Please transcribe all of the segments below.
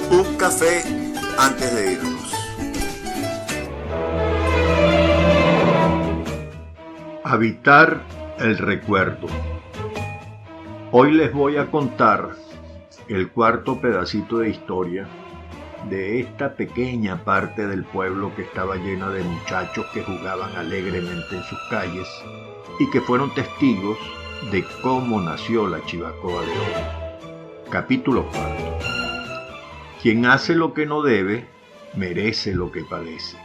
Un café antes de irnos. Habitar el recuerdo. Hoy les voy a contar el cuarto pedacito de historia de esta pequeña parte del pueblo que estaba llena de muchachos que jugaban alegremente en sus calles y que fueron testigos de cómo nació la Chivacoa de hoy. Capítulo 4. Quien hace lo que no debe, merece lo que padece.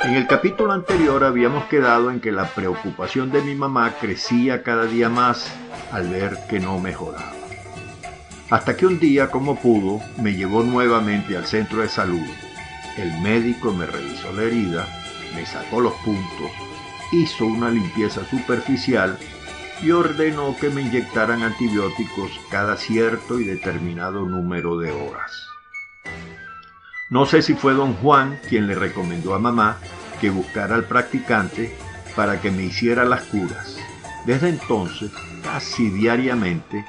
En el capítulo anterior habíamos quedado en que la preocupación de mi mamá crecía cada día más al ver que no mejoraba. Hasta que un día, como pudo, me llevó nuevamente al centro de salud. El médico me revisó la herida, me sacó los puntos, hizo una limpieza superficial y ordenó que me inyectaran antibióticos cada cierto y determinado número de horas. No sé si fue don Juan quien le recomendó a mamá que buscara al practicante para que me hiciera las curas. Desde entonces, casi diariamente,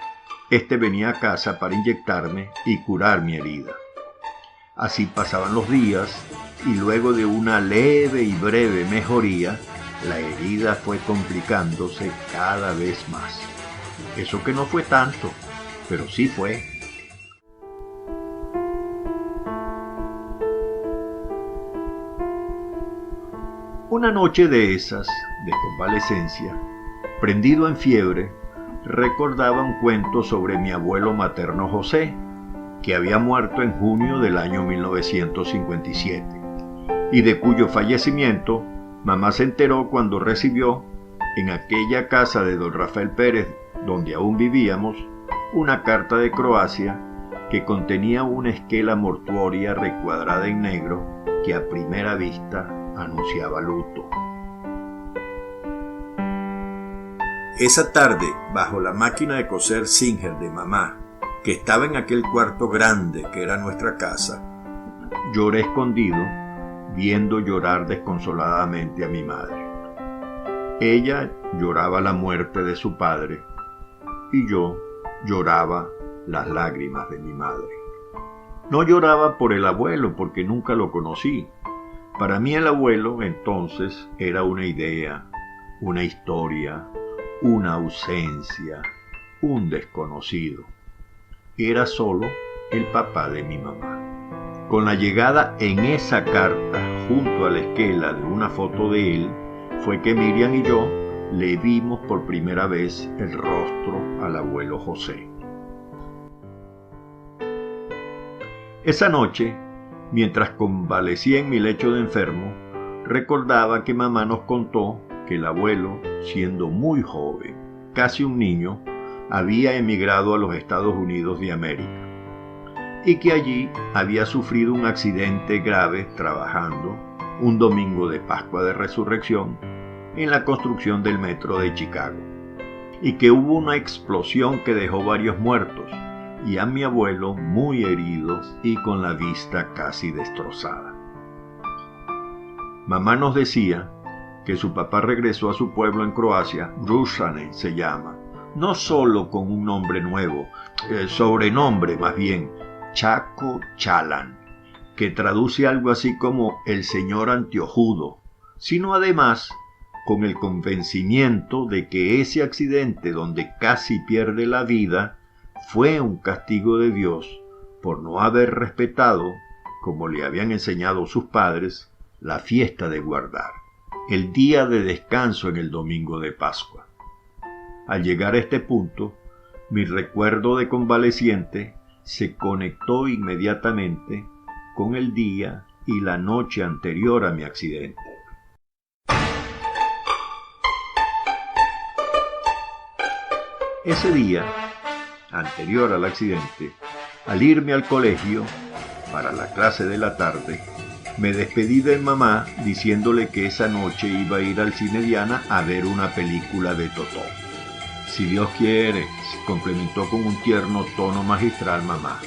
este venía a casa para inyectarme y curar mi herida. Así pasaban los días y luego de una leve y breve mejoría, la herida fue complicándose cada vez más. Eso que no fue tanto, pero sí fue. Una noche de esas, de convalecencia, prendido en fiebre, recordaba un cuento sobre mi abuelo materno José, que había muerto en junio del año 1957, y de cuyo fallecimiento mamá se enteró cuando recibió, en aquella casa de don Rafael Pérez, donde aún vivíamos, una carta de Croacia que contenía una esquela mortuoria recuadrada en negro que a primera vista anunciaba luto. Esa tarde, bajo la máquina de coser Singer de mamá, que estaba en aquel cuarto grande que era nuestra casa, lloré escondido, viendo llorar desconsoladamente a mi madre. Ella lloraba la muerte de su padre y yo lloraba las lágrimas de mi madre. No lloraba por el abuelo porque nunca lo conocí. Para mí el abuelo entonces era una idea, una historia, una ausencia, un desconocido. Era solo el papá de mi mamá. Con la llegada en esa carta, junto a la esquela de una foto de él, fue que Miriam y yo le vimos por primera vez el rostro al abuelo José. Esa noche, mientras convalecía en mi lecho de enfermo, recordaba que mamá nos contó que el abuelo, siendo muy joven, casi un niño, había emigrado a los Estados Unidos de América y que allí había sufrido un accidente grave trabajando un domingo de Pascua de Resurrección en la construcción del metro de Chicago, y que hubo una explosión que dejó varios muertos y a mi abuelo muy herido y con la vista casi destrozada. Mamá nos decía que su papá regresó a su pueblo en Croacia, Rušane se llama, no solo con un nombre nuevo, sobrenombre más bien, Chaco Chalan, que traduce algo así como el señor anteojudo, sino además con el convencimiento de que ese accidente donde casi pierde la vida fue un castigo de Dios por no haber respetado, como le habían enseñado sus padres, la fiesta de guardar, el día de descanso en el domingo de Pascua. Al llegar a este punto, mi recuerdo de convaleciente se conectó inmediatamente con el día y la noche anterior a mi accidente. Ese día, anterior al accidente, al irme al colegio para la clase de la tarde, me despedí de mamá diciéndole que esa noche iba a ir al cine Diana a ver una película de Totó. Si Dios quiere, complementó con un tierno tono magistral mamá.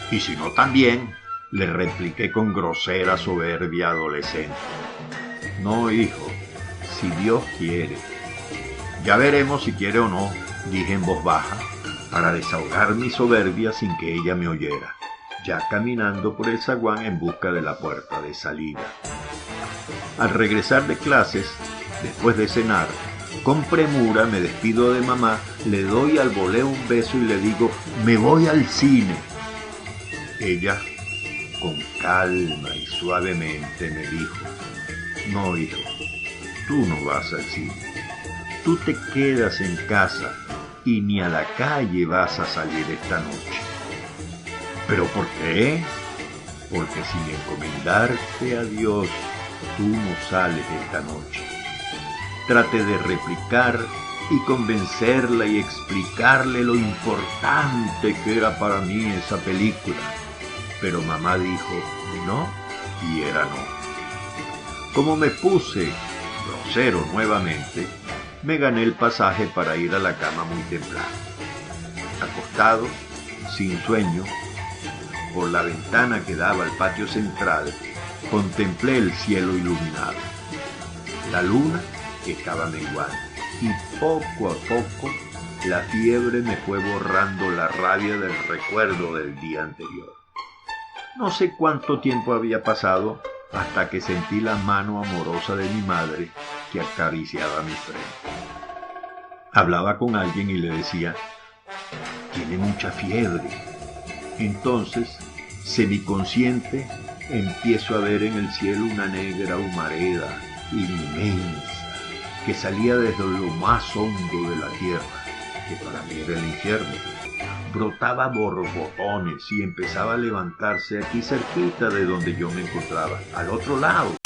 Y si no también, le repliqué con grosera soberbia adolescente. No, hijo, si Dios quiere. Ya veremos si quiere o no, dije en voz baja, para desahogar mi soberbia sin que ella me oyera, ya caminando por el zaguán en busca de la puerta de salida. Al regresar de clases, después de cenar, con premura me despido de mamá, le doy al voleo un beso y le digo, me voy al cine. Ella, con calma y suavemente, me dijo, no, hijo, tú no vas al cine. Tú te quedas en casa y ni a la calle vas a salir esta noche. ¿Pero por qué? Porque sin encomendarte a Dios, tú no sales esta noche. Traté de replicar y convencerla y explicarle lo importante que era para mí esa película. Pero mamá dijo no y era no. Como me puse grosero nuevamente, me gané el pasaje para ir a la cama muy temprano. Acostado, sin sueño, por la ventana que daba al patio central, contemplé el cielo iluminado. La luna estaba menguando y poco a poco la fiebre me fue borrando la rabia del recuerdo del día anterior. No sé cuánto tiempo había pasado hasta que sentí la mano amorosa de mi madre que acariciaba mi frente. Hablaba con alguien y le decía, tiene mucha fiebre. Entonces, semiconsciente, empiezo a ver en el cielo una negra humareda inmensa que salía desde lo más hondo de la tierra, que para mí era el infierno. Brotaba borbotones y empezaba a levantarse aquí cerquita de donde yo me encontraba, al otro lado,